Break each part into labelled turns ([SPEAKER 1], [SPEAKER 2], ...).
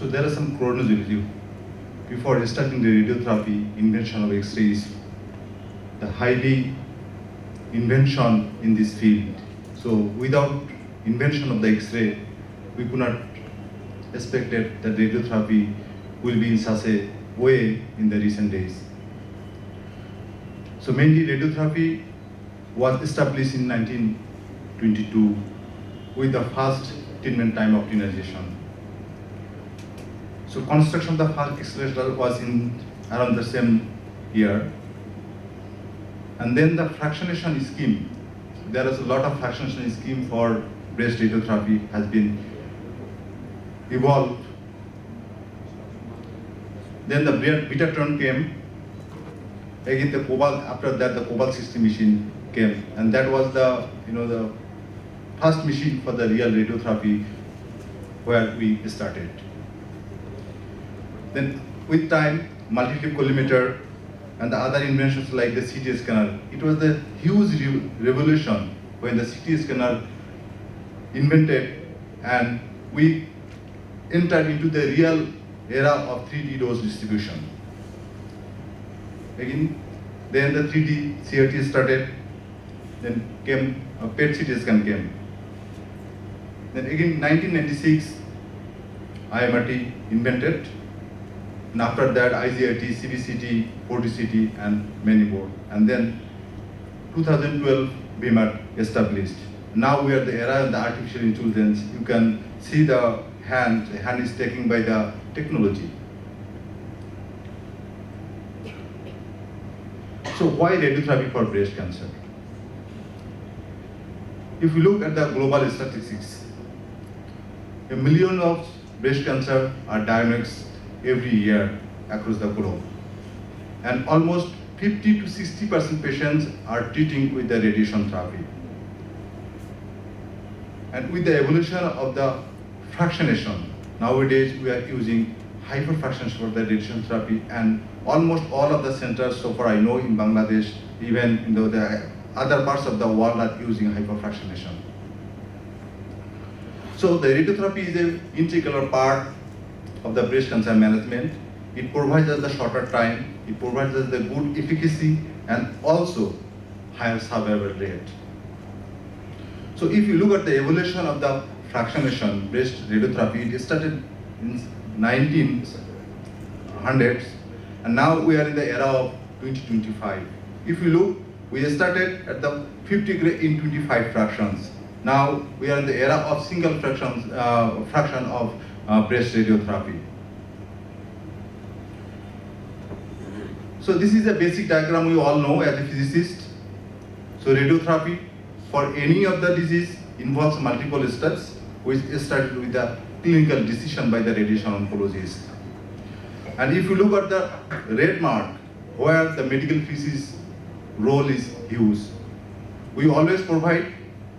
[SPEAKER 1] So there are some chronology. Before starting the radiotherapy, invention of X-rays, the highly invention in this field. So without invention of the X-ray, we could not expect that radiotherapy will be in such a way in the recent days. So mainly radiotherapy was established in 1922 with the first treatment time optimization. So construction of the first accelerator was in around the same year. And then the fractionation scheme, there is a lot of fractionation scheme for breast radiotherapy has been evolved. Then the Betatron came. Again, the Cobalt, after that the Cobalt 60 machine came, and that was the the first machine for the real radiotherapy where we started. Then with time, multi-tube collimator and the other inventions like the CT scanner, it was the huge revolution when the CT scanner invented, and we entered into the real era of 3D dose distribution. Again, then the 3D CRT started, then came a PET CT scan came. Then again 1996, IMRT invented, and after that IGRT, CBCT, 4DCT and many more. And then 2012, BMAT established. Now we are the era of the artificial intelligence. You can see the hand is taken by the technology. So why radiotherapy for breast cancer? If you look at the global statistics, 1 million of breast cancer are diagnosed every year across the globe. And almost 50 to 60% patients are treating with the radiation therapy. And with the evolution of the fractionation, nowadays we are using hyperfractionation for the radiation therapy, and almost all of the centers, so far I know in Bangladesh, even in the other parts of the world are using hyperfractionation. So the radiotherapy is an integral part of the breast cancer management. It provides us the shorter time, it provides us the good efficacy and also higher survival rate. So if you look at the evolution of the fractionation breast radiotherapy, it started in 1900s, and now we are in the era of 2025. If you look, we started at the 50 gray in 25 fractions. Now we are in the era of single fraction of breast radiotherapy. So this is a basic diagram we all know as a physicist. So radiotherapy for any of the disease involves multiple steps, which started with the clinical decision by the radiation oncologist. And if you look at the red mark, where the medical physics role is huge, we always provide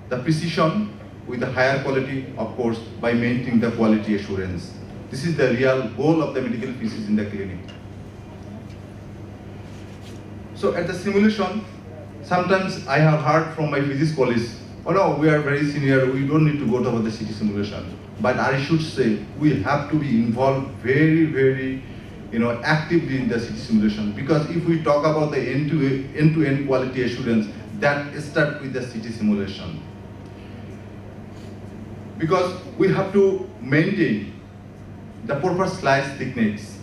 [SPEAKER 1] the precision with the higher quality, of course, by maintaining the quality assurance. This is the real goal of the medical physics in the clinic. So at the simulation, sometimes I have heard from my physics colleagues, oh no, we are very senior, we don't need to go to the CT simulation. But I should say, we have to be involved very actively in the CT simulation, because if we talk about the end-to-end quality assurance, that starts with the CT simulation. Because we have to maintain the proper slice thickness,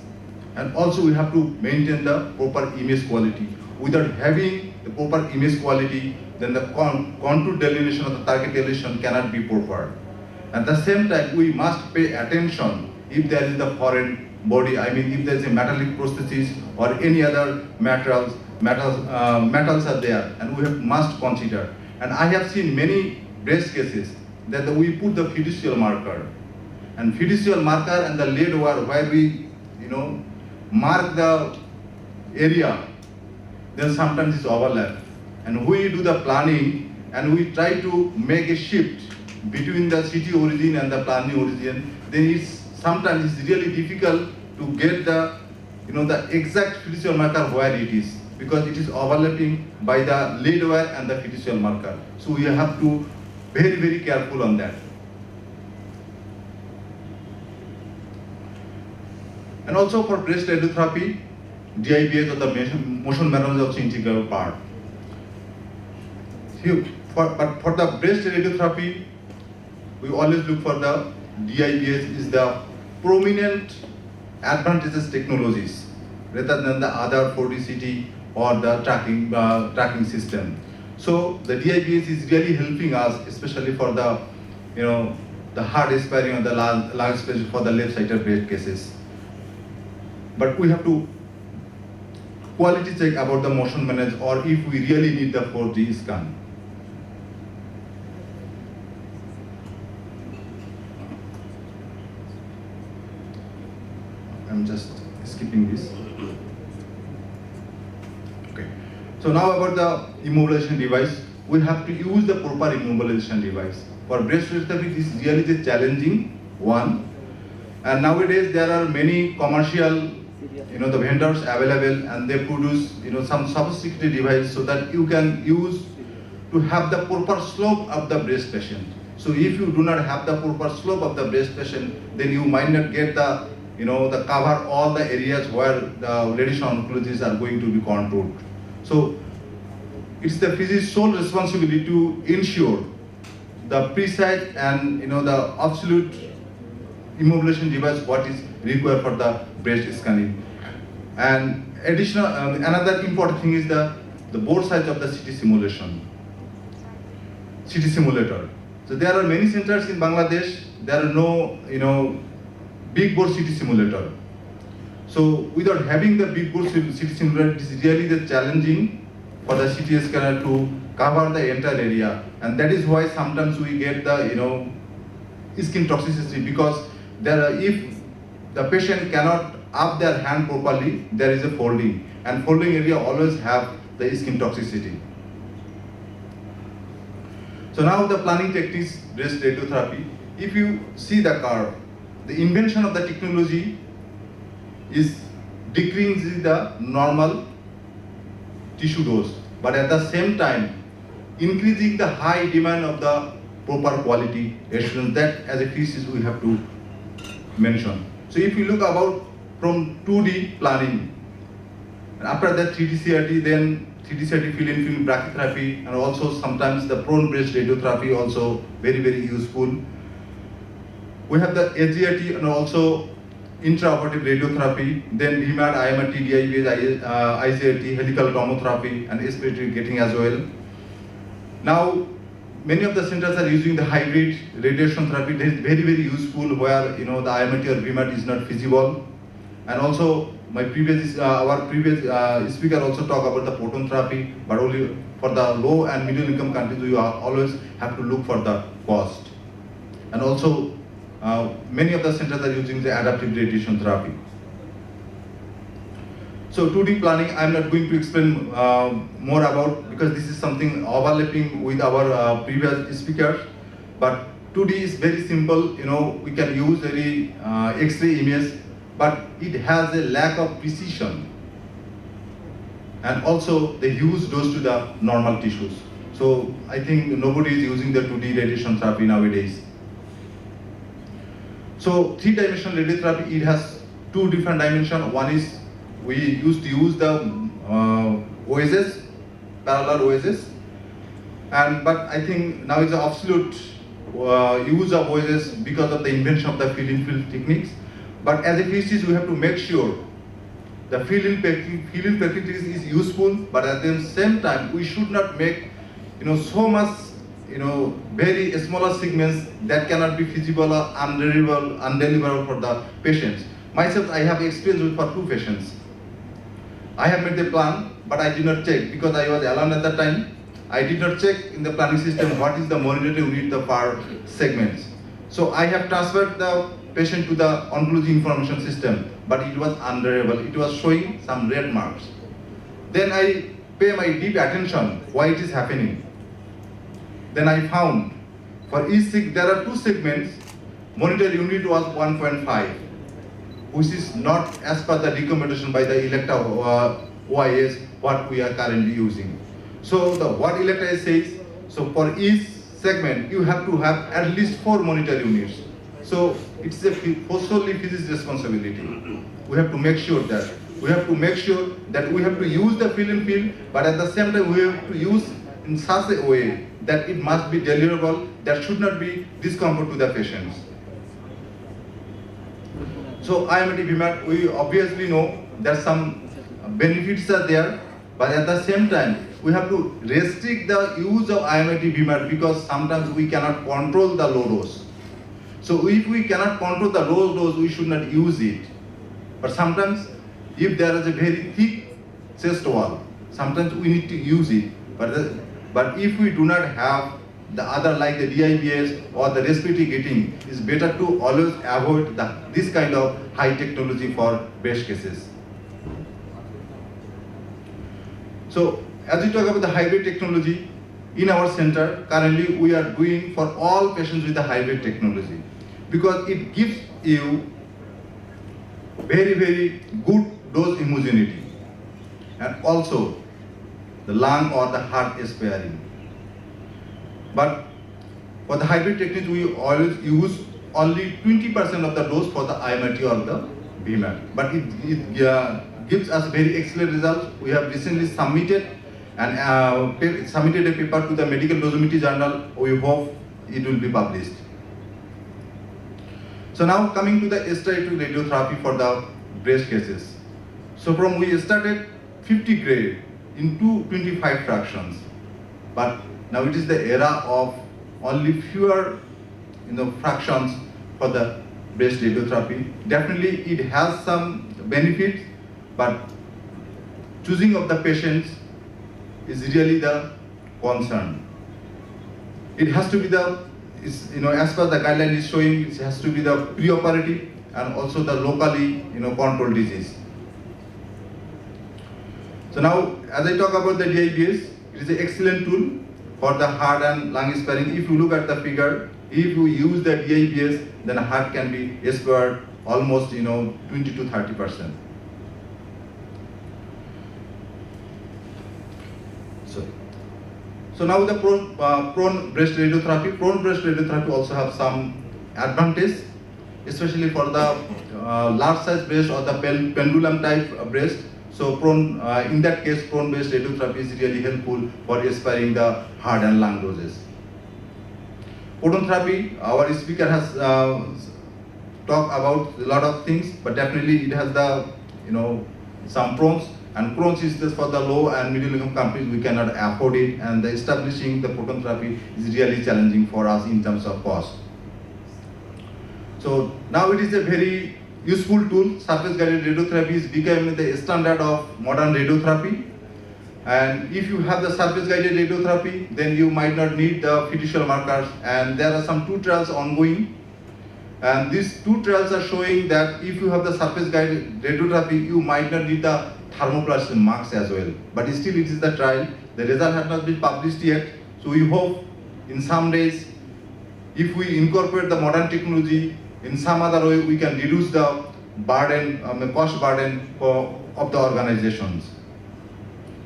[SPEAKER 1] and also we have to maintain the proper image quality. Without having the proper image quality, then the contour delineation of the target elevation cannot be proper. At the same time, we must pay attention if there is the foreign body, I mean if there is a metallic prosthesis or any other metals are there, and we must consider. And I have seen many breast cases that we put the fiducial marker. And fiducial marker and the lead wire where we mark the area, then sometimes it's overlap. And we do the planning and we try to make a shift between the CT origin and the planning origin, then sometimes it's really difficult to get the the exact fiducial marker where it is, because it is overlapping by the lead wire and the fiducial marker. So we have to very careful on that. And also for breast radiotherapy, DIBS or the motion management is also integral part. But for the breast radiotherapy, we always look for the DIBS is the prominent advantageous technologies rather than the other 4DCT or the tracking system. So the DIBS is really helping us, especially for the the heart aspiring or the lung space for the left-sided breast cases. But we have to quality check about the motion manage or if we really need the 4D scan. I'm just skipping this. Okay. So now about the immobilization device, we have to use the proper immobilization device. For breast radiotherapy, this is really the challenging one. And nowadays there are many commercial, the vendors available, and they produce, some sophisticated device so that you can use to have the proper slope of the breast patient. So if you do not have the proper slope of the breast patient, then you might not get the the cover all the areas where the radiation oncologists are going to be controlled. So it's the physician's sole responsibility to ensure the precise and the absolute immobilization device what is required for the breast scanning. And additional another important thing is the board size of the CT simulator. So there are many centers in Bangladesh. There are no big bore CT simulator. So without having the big bore CT simulator, it is really the challenging for the CT scanner to cover the entire area, and that is why sometimes we get the skin toxicity, because if the patient cannot up their hand properly, there is a folding, and folding area always have the skin toxicity. So now the planning techniques breast radiotherapy. If you see the curve, the invention of the technology is decreasing the normal tissue dose, but at the same time increasing the high demand of the proper quality assurance. That as a thesis we have to mention. So if you look about from 2D planning, and after that 3D CRT, then 3D CRT fill-in brachytherapy, and also sometimes the prone breast radiotherapy also very useful. We have the SGRT and also intraoperative radiotherapy, then DMAT, IMRT, DIBS, ICRT, helical tomotherapy, and respiratory getting as well. Now, many of the centers are using the hybrid radiation therapy. That is very useful where the IMRT or DMAT is not feasible. And also, our previous speaker also talked about the proton therapy, but only for the low and middle income countries, you always have to look for the cost. And also, many of the centers are using the adaptive radiation therapy. So 2D planning, I'm not going to explain more about, because this is something overlapping with our previous speakers. But 2D is very simple. We can use very X-ray image, but it has a lack of precision. And also the huge dose to the normal tissues. So I think nobody is using the 2D radiation therapy nowadays. So 3-dimensional radiotherapy, it has two different dimensions. One is we used to use the OSS, parallel OSS, but I think now it's an absolute use of OSS because of the invention of the fill-in techniques. But as a physicist, we have to make sure the fill-in techniques is useful, but at the same time, we should not make so much very smaller segments that cannot be feasible or undeliverable for the patients. Myself, I have experience with for 2 patients. I have made the plan, but I did not check because I was alone at that time. I did not check in the planning system what is the monitoring unit per segments. So I have transferred the patient to the oncology information system, but it was undeliverable. It was showing some red marks. Then I pay my deep attention why it is happening. Then I found for each there are 2 segments, monitor unit was 1.5, which is not as per the recommendation by the Elekta OIS what we are currently using. So what Elekta says, so for each segment you have to have at least 4 monitor units. So it's a solely physic's responsibility. We have to make sure that. We have to make sure that we have to use the fill, but at the same time we have to use in such a way that it must be deliverable, that should not be discomfort to the patients. So IMIT BMAT, we obviously know that some benefits are there, but at the same time, we have to restrict the use of IMIT BMAT because sometimes we cannot control the low dose. So if we cannot control the low dose, we should not use it. But sometimes, if there is a very thick chest wall, sometimes we need to use it. But if we do not have the other like the DIBS or the respiratory gating, it's better to always avoid this kind of high technology for breast cases. So as we talk about the hybrid technology, in our center, currently we are doing for all patients with the hybrid technology because it gives you very, very good dose homogeneity and also the lung or the heart sparing. But for the hybrid technique, we always use only 20% of the dose for the IMIT or the BMAT. But it gives us very excellent results. We have recently submitted a paper to the Medical Dosimetry Journal. We hope it will be published. So now coming to the extrahepatic radiotherapy for the breast cases. So we started 50 grade into 25 fractions, but now it is the era of only fewer fractions for the breast radiotherapy. Definitely it has some benefits, but choosing of the patients is really the concern. It has to be as per the guideline is showing, it has to be the preoperative and also the locally controlled disease. So now, as I talk about the DIBS, it is an excellent tool for the heart and lung sparing. If you look at the figure, if you use the DIBS, then the heart can be spared almost 20 to 30%. So now the prone breast radiotherapy. Prone breast radiotherapy also have some advantage, especially for the large size breast or the pendulum type breast. So in that case, prone breast radiotherapy is really helpful for sparing the heart and lung doses. Proton therapy, our speaker has talked about a lot of things, but definitely it has the some pros. And Crohn's is just for the low and middle income countries, we cannot afford it, and establishing the proton therapy is really challenging for us in terms of cost. So now it is a very useful tool. Surface guided radiotherapy is becoming the standard of modern radiotherapy. And if you have the surface guided radiotherapy, then you might not need the fiducial markers. And there are some 2 trials ongoing. And these 2 trials are showing that if you have the surface guided radiotherapy, you might not need the thermoplastin marks as well. But still it is the trial. The result has not been published yet. So we hope in some days, if we incorporate the modern technology, in some other way we can reduce the burden, the cost burden of the organizations.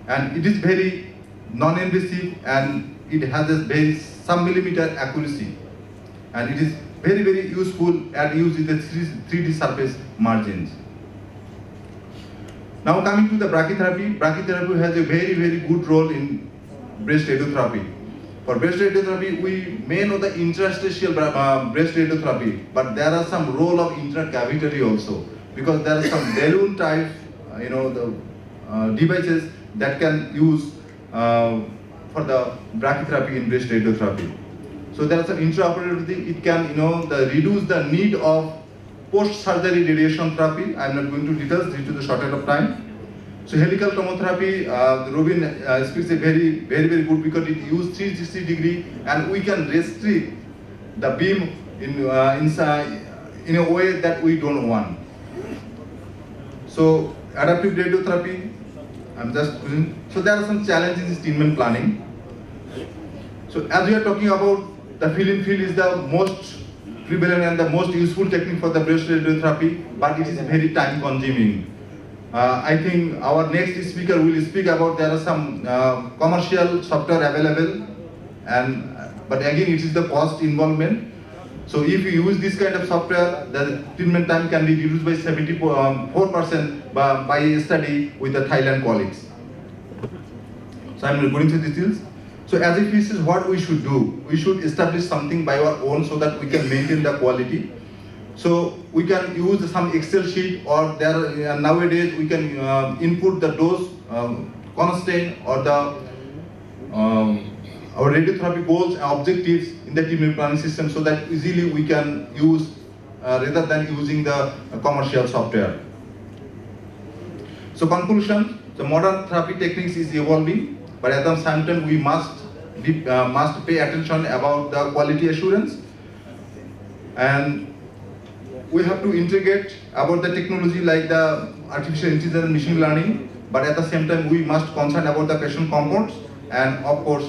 [SPEAKER 1] And it is very non-invasive and it has a very some millimeter accuracy. And it is very, very useful at using the 3D surface margins. Now coming to the brachytherapy. Brachytherapy has a very, very good role in breast radiotherapy. For breast radiotherapy, we may know the interstitial breast radiotherapy, but there are some role of intracavitary also, because there are some balloon type, devices that can use for the brachytherapy in breast radiotherapy. So there are some intraoperative thing. It can, reduce the need of post-surgery radiation therapy. I am not going to details due to the shortage of time. So helical tomotherapy, Robin speaks a very, very, very good because it uses 360 degree and we can restrict the beam in a way that we don't want. So adaptive radiotherapy, so there are some challenges in treatment planning. So as we are talking about, the fill is the most prevalent and the most useful technique for the breast radiotherapy, but it is very time consuming. I think our next speaker will speak about there are some commercial software available, but again it is the cost involvement. So if you use this kind of software, the treatment time can be reduced by 74% by a study with the Thailand colleagues. So I'm going through the details. So as if this is what we should do, we should establish something by our own so that we can maintain the quality. So we can use some Excel sheet, or there nowadays we can input the dose constant or the our radiotherapy goals and objectives in the treatment planning system, so that easily we can use rather than using the commercial software. So conclusion: the modern therapy techniques is evolving, but at the same time we must pay attention about the quality assurance, and we have to integrate about the technology like the artificial intelligence and machine learning, but at the same time we must concern about the patient comforts and of course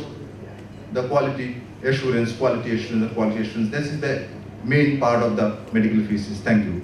[SPEAKER 1] the quality assurance. This is the main part of the medical thesis. Thank you.